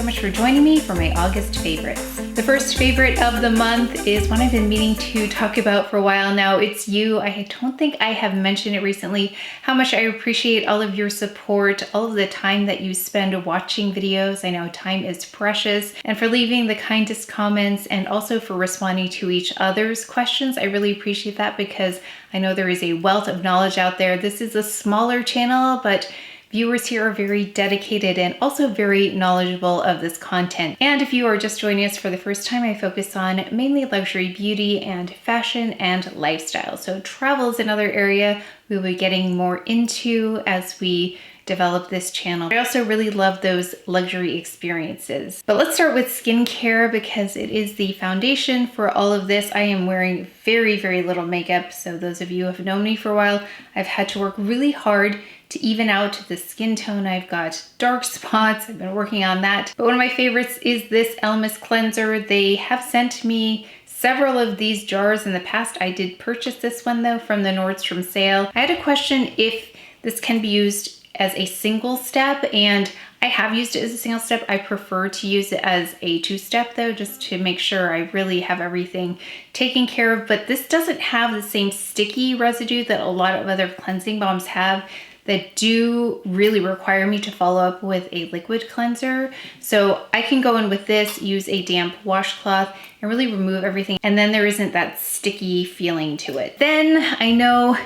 much for joining me for my August favorites. The first favorite of the month is one I've been meaning to talk about for a while now. It's you. I don't think I have mentioned it recently, how much I appreciate all of your support, all of the time that you spend watching videos. I know time is precious, and for leaving the kindest comments and also for responding to each other's questions. I really appreciate that because I know there is a wealth of knowledge out there. This is a smaller channel, but viewers here are very dedicated and also very knowledgeable of this content. And if you are just joining us for the first time, I focus on mainly luxury beauty and fashion and lifestyle. So travel is another area we'll be getting more into as we develop this channel. I also really love those luxury experiences. But let's start with skincare because it is the foundation for all of this. I am wearing very, very little makeup. So those of you who have known me for a while, I've had to work really hard to even out the skin tone. I've got dark spots. I've been working on that. But one of my favorites is this Elmis cleanser. They have sent me several of these jars in the past. I did purchase this one though from the Nordstrom sale. I had a question if this can be used as a single step, and I have used it as a single step. I prefer to use it as a two-step though, just to make sure I really have everything taken care of. But this doesn't have the same sticky residue that a lot of other cleansing balms have that do really require me to follow up with a liquid cleanser. So I can go in with this, use a damp washcloth, and really remove everything. And then there isn't that sticky feeling to it. Then I know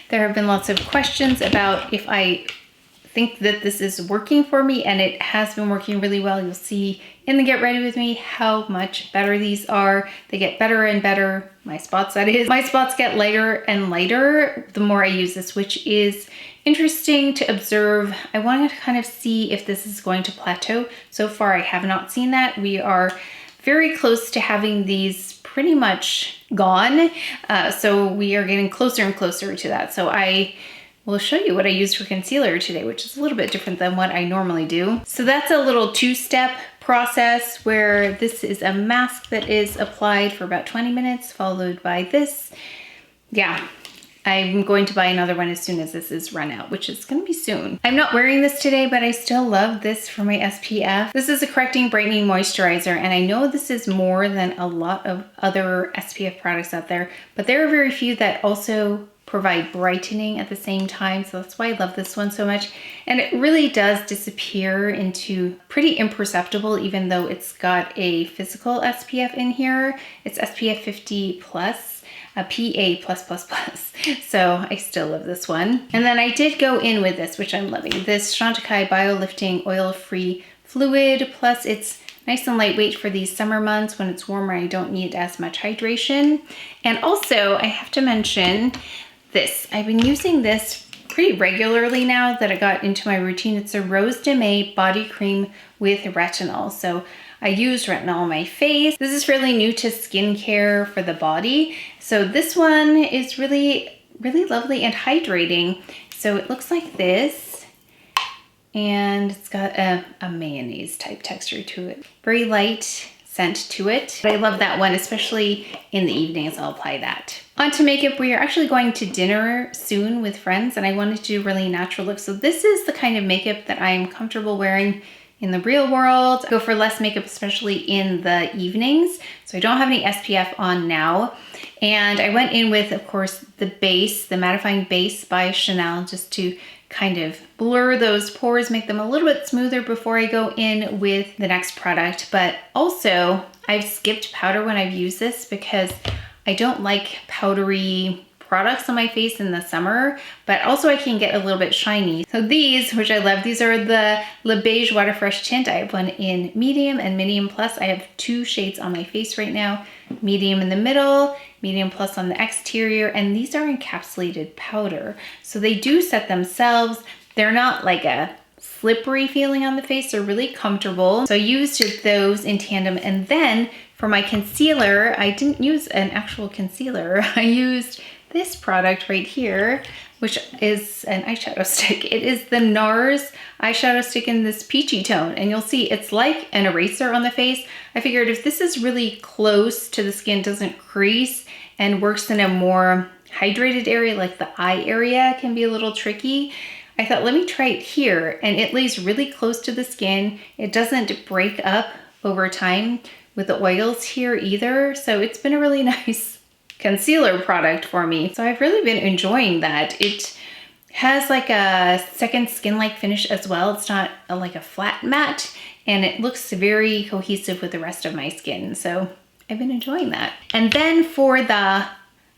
there have been lots of questions about if I think that this is working for me, and it has been working really well. You'll see in the Get Ready With Me how much better these are. They get better and better. My spots, that is. My spots get lighter and lighter the more I use this, which is interesting to observe. I wanted to kind of see if this is going to plateau. So far, I have not seen that. We are very close to having these pretty much gone. So we are getting closer and closer to that. So we'll show you what I used for concealer today, which is a little bit different than what I normally do. So that's a little two-step process where this is a mask that is applied for about 20 minutes, followed by this. Yeah, I'm going to buy another one as soon as this is run out, which is gonna be soon. I'm not wearing this today, but I still love this for my SPF. This is a correcting brightening moisturizer, and I know this is more than a lot of other SPF products out there, but there are very few that also provide brightening at the same time. So that's why I love this one so much. And it really does disappear into pretty imperceptible, even though it's got a physical SPF in here. It's SPF 50 plus, a PA+++. So I still love this one. And then I did go in with this, which I'm loving. This Chantecaille Bio Lifting Oil-Free Fluid. Plus it's nice and lightweight for these summer months when it's warmer. I don't need as much hydration. And also I have to mention this. I've been using this pretty regularly now that I got into my routine. It's a Rose de May body cream with retinol. So I use retinol on my face. This is fairly new to skincare for the body. So this one is really, really lovely and hydrating. So it looks like this, and it's got a mayonnaise type texture to it. Very light scent to it. But I love that one, especially in the evenings. I'll apply that. On to makeup. We are actually going to dinner soon with friends, and I wanted to do really natural look. So this is the kind of makeup that I'm comfortable wearing in the real world. I go for less makeup, especially in the evenings. So I don't have any SPF on now. And I went in with, of course, the base, the mattifying base by Chanel, just to kind of blur those pores, make them a little bit smoother before I go in with the next product. But also I've skipped powder when I've used this because I don't like powdery products on my face in the summer, but also I can get a little bit shiny. So these, which I love, these are the Le Beige Water Fresh Tint. I have one in medium and medium plus. I have two shades on my face right now, medium in the middle, medium plus on the exterior, and these are encapsulated powder. So they do set themselves. They're not like a slippery feeling on the face. They're really comfortable. So I used those in tandem. And then for my concealer, I didn't use an actual concealer. I used this product right here, which is an eyeshadow stick. It is the Nars eyeshadow stick in this peachy tone, and you'll see it's like an eraser on the face. I figured if this is really close to the skin, doesn't crease, and works in a more hydrated area, like the eye area can be a little tricky, I thought, let me try it here. And it lays really close to the skin. It doesn't break up over time with the oils here either. So it's been a really nice concealer product for me. So I've really been enjoying that. It has like a second skin-like finish as well. It's not like a flat matte, and it looks very cohesive with the rest of my skin. So I've been enjoying that. And then for the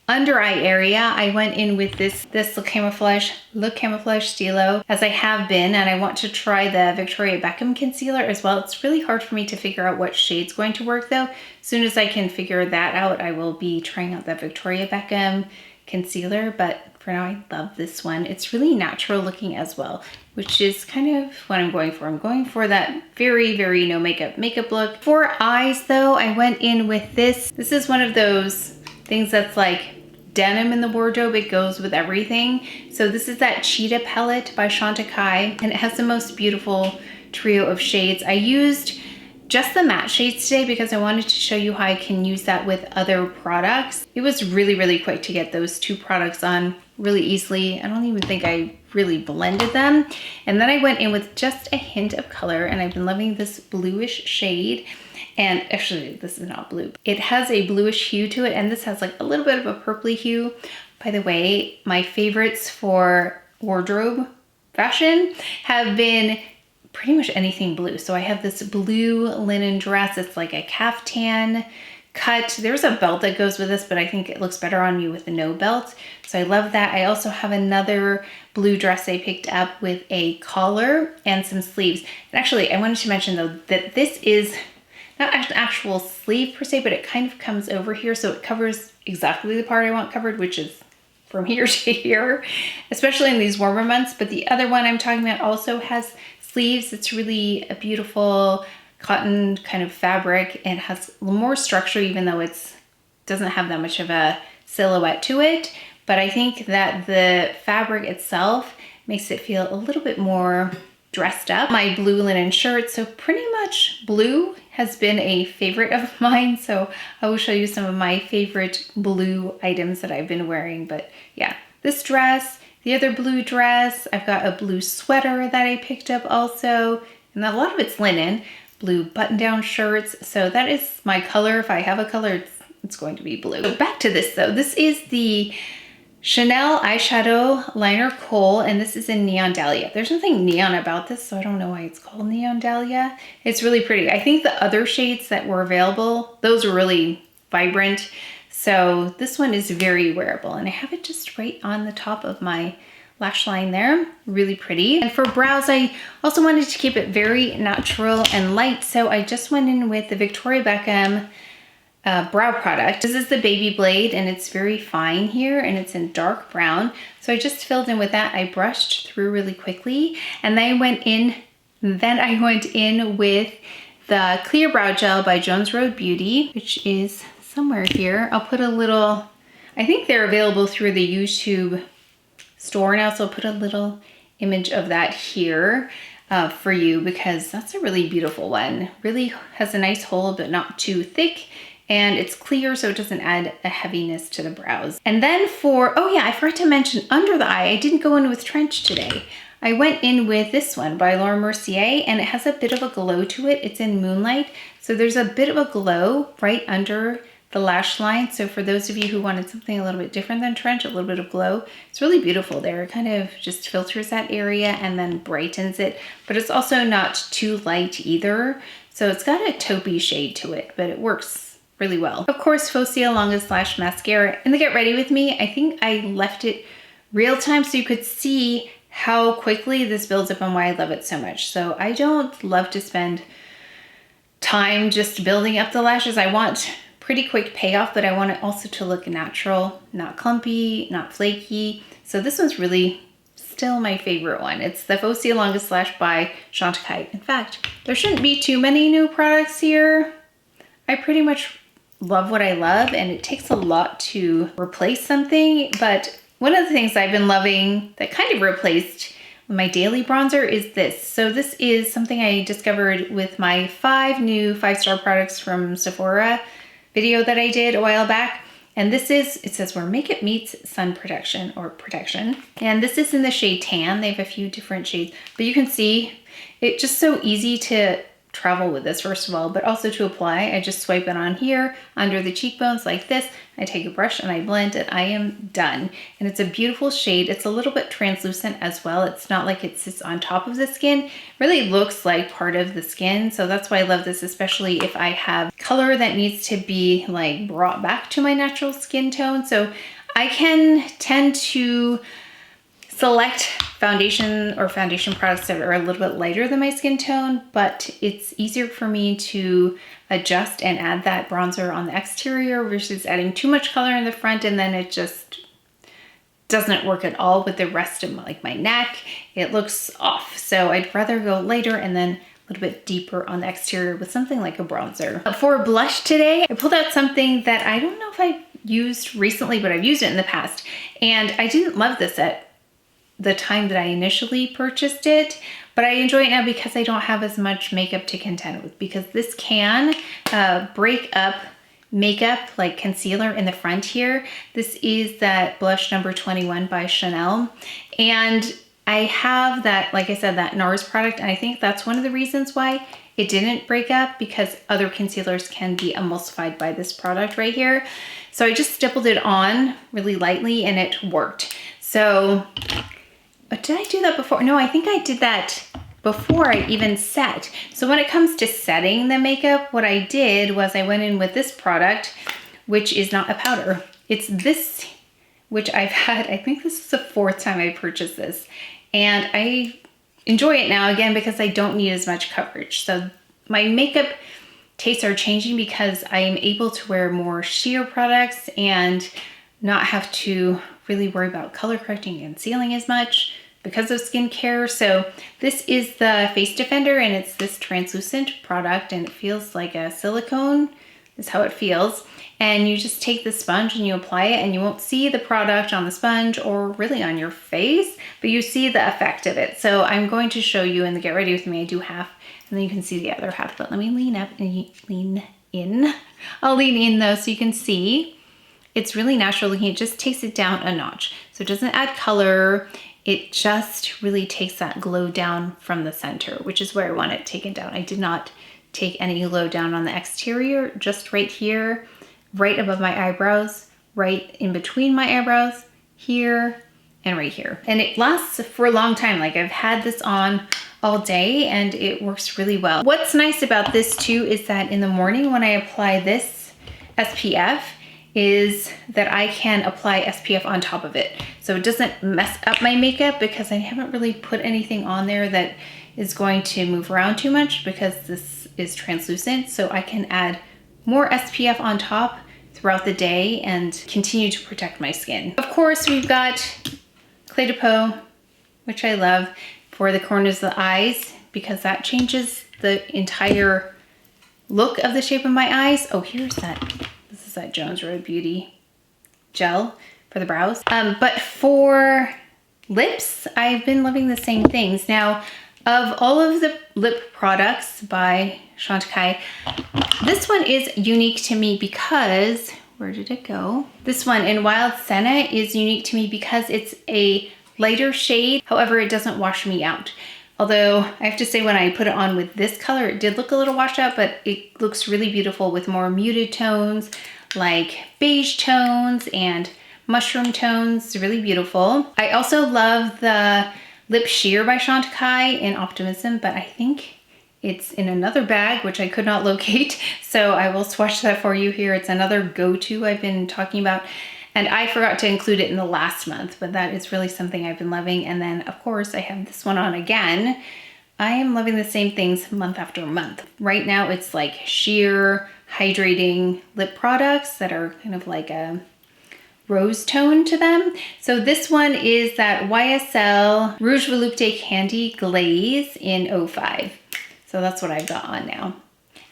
under eye area, I went in with this Camoflauge Stylo, as I have been, and I want to try the Victoria Beckham concealer as well. It's really hard for me to figure out what shade's going to work though. As soon as I can figure that out, I will be trying out the Victoria Beckham concealer, but for now I love this one. It's really natural looking as well, which is kind of what I'm going for. I'm going for that very, very no makeup look. For eyes though, I went in with this. This is one of those things that's like denim in the wardrobe. It goes with everything. So this is that Cheetah Palette by Chantecaille, and it has the most beautiful trio of shades. I used just the matte shades today because I wanted to show you how I can use that with other products. It was really, really quick to get those two products on really easily. I don't even think I really blended them. And then I went in with just a hint of color, and I've been loving this bluish shade. And actually, this is not blue. It has a bluish hue to it, and this has like a little bit of a purpley hue. By the way, my favorites for wardrobe fashion have been pretty much anything blue. So I have this blue linen dress. It's like a caftan cut. There's a belt that goes with this, but I think it looks better on you with a no belt. So I love that. I also have another blue dress I picked up with a collar and some sleeves. And actually, I wanted to mention though that this is not an actual sleeve per se, but it kind of comes over here. So it covers exactly the part I want covered, which is from here to here, especially in these warmer months. But the other one I'm talking about also has sleeves. It's really a beautiful cotton kind of fabric and has more structure, even though it doesn't have that much of a silhouette to it. But I think that the fabric itself makes it feel a little bit more dressed up. My blue linen shirt, so pretty much blue has been a favorite of mine. So I will show you some of my favorite blue items that I've been wearing. But yeah, this dress, the other blue dress, I've got a blue sweater that I picked up also, and a lot of it's linen, blue button-down shirts. So that is my color. If I have a color, it's going to be blue. So back to this though. This is the Chanel eyeshadow liner kohl, and this is in Neon Dahlia. There's nothing neon about this, so I don't know why it's called Neon Dahlia. It's really pretty. I think the other shades that were available, those were really vibrant. So this one is very wearable, and I have it just right on the top of my lash line there. Really pretty. And for brows, I also wanted to keep it very natural and light, so I just went in with the Victoria Beckham brow product. This is the Baby Blade, and it's very fine here, and it's in dark brown. So I just filled in with that. I brushed through really quickly, and then I went in with the Clear Brow Gel by Jones Road Beauty, which is somewhere here. I'll put a little, I think they're available through the YouTube store now, so I'll put a little image of that here for you, because that's a really beautiful one. Really has a nice hold, but not too thick. And it's clear, so it doesn't add a heaviness to the brows. And then for, oh yeah, I forgot to mention under the eye, I didn't go in with Trench today. I went in with this one by Laura Mercier, and it has a bit of a glow to it. It's in Moonlight. So there's a bit of a glow right under the lash line. So for those of you who wanted something a little bit different than Trench, a little bit of glow, it's really beautiful there. It kind of just filters that area and then brightens it, but it's also not too light either. So it's got a taupey shade to it, but it works really well. Of course, Faux Longest Lash Mascara in the Get Ready With Me. I think I left it real time so you could see how quickly this builds up and why I love it so much. So I don't love to spend time just building up the lashes. I want pretty quick payoff, but I want it also to look natural, not clumpy, not flaky. So this one's really still my favorite one. It's the Faux Longest Lash by Chantecaille. In fact, there shouldn't be too many new products here. I pretty much love what I love, and it takes a lot to replace something, but one of the things I've been loving that kind of replaced my daily bronzer is this. So this is something I discovered with my 5 new 5-star products from Sephora video that I did a while back. And this is, it says where makeup meets sun protection or protection. And this is in the shade tan. They have a few different shades, but you can see it's just so easy to travel with this, first of all, but also to apply. I just swipe it on here under the cheekbones like this. I take a brush and I blend and I am done. And it's a beautiful shade. It's a little bit translucent as well. It's not like it sits on top of the skin. It really looks like part of the skin. So that's why I love this, especially if I have color that needs to be like brought back to my natural skin tone. So I can tend to select foundation or foundation products that are a little bit lighter than my skin tone, but it's easier for me to adjust and add that bronzer on the exterior versus adding too much color in the front, and then it just doesn't work at all with the rest of my neck. It looks off. So I'd rather go lighter and then a little bit deeper on the exterior with something like a bronzer. For blush today, I pulled out something that I don't know if I used recently, but I've used it in the past. And I didn't love this at the time that I initially purchased it, but I enjoy it now because I don't have as much makeup to contend with, because this can break up makeup like concealer in the front here. This is that blush number 21 by Chanel. And I have that, like I said, that Nars product. And I think that's one of the reasons why it didn't break up, because other concealers can be emulsified by this product right here. So I just stippled it on really lightly and it worked. So, but did I do that before? No, I think I did that before I even set. So when it comes to setting the makeup, what I did was I went in with this product, which is not a powder. It's this, which I've had, I think this is the 4th time I purchased this. And I enjoy it now, again, because I don't need as much coverage. So my makeup tastes are changing because I am able to wear more sheer products and not have to really worry about color correcting and concealing as much because of skincare. So this is the Face Defender, and it's this translucent product, and it feels like a silicone is how it feels. And you just take the sponge and you apply it, and you won't see the product on the sponge or really on your face, but you see the effect of it. So I'm going to show you in the Get Ready With Me. I do half, and then you can see the other half, but let me lean up and lean in. I'll lean in though so you can see. It's really natural looking. It just takes it down a notch. So it doesn't add color. It just really takes that glow down from the center, which is where I want it taken down. I did not take any glow down on the exterior, just right here, right above my eyebrows, right in between my eyebrows, here and right here. And it lasts for a long time. Like I've had this on all day and it works really well. What's nice about this too is that in the morning when I apply this SPF, is that I can apply SPF on top of it. So it doesn't mess up my makeup because I haven't really put anything on there that is going to move around too much because this is translucent. So I can add more SPF on top throughout the day and continue to protect my skin. Of course, we've got Clé de Peau, which I love for the corners of the eyes because that changes the entire look of the shape of my eyes. Oh, here's that. This is that Jones Road Beauty gel for the brows. But for lips, I've been loving the same things. Now, of all of the lip products by Chantecaille, this one is unique to me because, where did it go? This one in Wild Senna is unique to me because it's a lighter shade. However, it doesn't wash me out. Although I have to say when I put it on with this color, it did look a little washed out, but it looks really beautiful with more muted tones like beige tones and mushroom tones. It's really beautiful. I also love the Lip Sheer by Chantecaille in Optimism, but I think it's in another bag, which I could not locate. So I will swatch that for you here. It's another go-to I've been talking about. And I forgot to include it in the last month, but that is really something I've been loving. And then of course I have this one on again. I am loving the same things month after month. Right now it's like sheer hydrating lip products that are kind of like a rose tone to them. So this one is that YSL Rouge Volupté Candy Glaze in 05. So that's what I've got on now.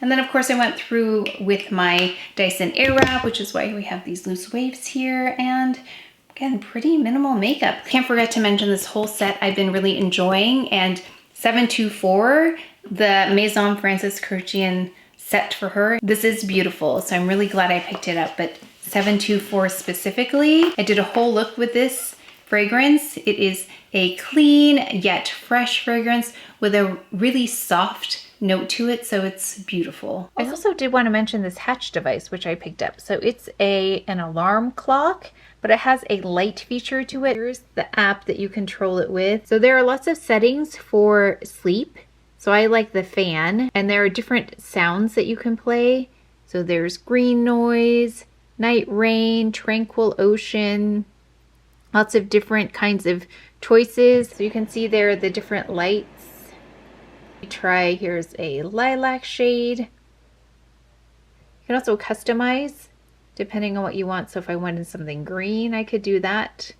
And then of course I went through with my Dyson AirWrap, which is why we have these loose waves here, and again, pretty minimal makeup. Can't forget to mention this whole set I've been really enjoying, and 724, the Maison Francis Kurkdjian set for her. This is beautiful, so I'm really glad I picked it up, but 724 specifically. I did a whole look with this fragrance. It is a clean yet fresh fragrance with a really soft note to it, so it's beautiful. I also did want to mention this Hatch device, which I picked up. So it's an alarm clock, but it has a light feature to it. Here's the app that you control it with. So there are lots of settings for sleep. So I like the fan, and there are different sounds that you can play. So there's green noise, night rain, tranquil ocean, lots of different kinds of choices. So you can see there the different lights. Try, here's a lilac shade. You can also customize depending on what you want. So if I wanted something green, I could do that.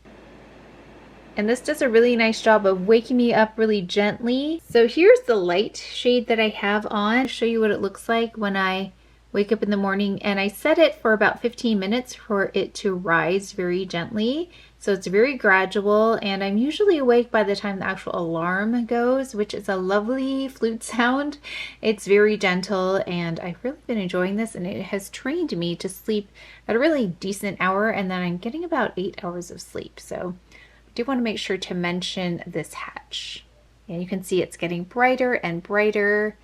And this does a really nice job of waking me up really gently. So here's the light shade that I have on. I'll show you what it looks like when I wake up in the morning, and I set it for about 15 minutes for it to rise very gently. So it's very gradual, and I'm usually awake by the time the actual alarm goes, which is a lovely flute sound. It's very gentle, and I've really been enjoying this, and it has trained me to sleep at a really decent hour, and then I'm getting about 8 hours of sleep. So I do want to make sure to mention this Hatch. And you can see it's getting brighter and brighter,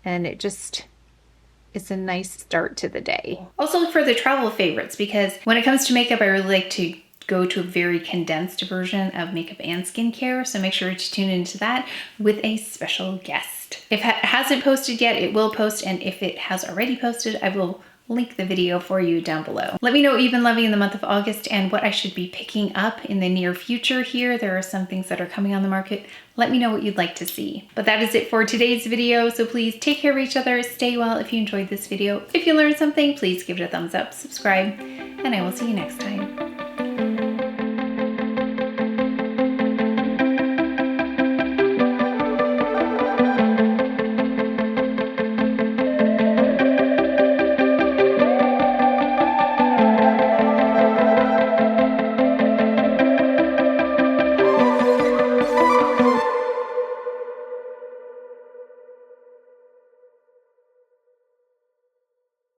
and it's a nice start to the day. Also look for the travel favorites, because when it comes to makeup, I really like to go to a very condensed version of makeup and skincare. So make sure to tune into that with a special guest. If it hasn't posted yet, it will post. And if it has already posted, I will link the video for you down below. Let me know what you've been loving in the month of August and what I should be picking up in the near future here. There are some things that are coming on the market. Let me know what you'd like to see. But that is it for today's video. So please take care of each other, stay well. If you enjoyed this video, if you learned something, please give it a thumbs up, subscribe, and I will see you next time.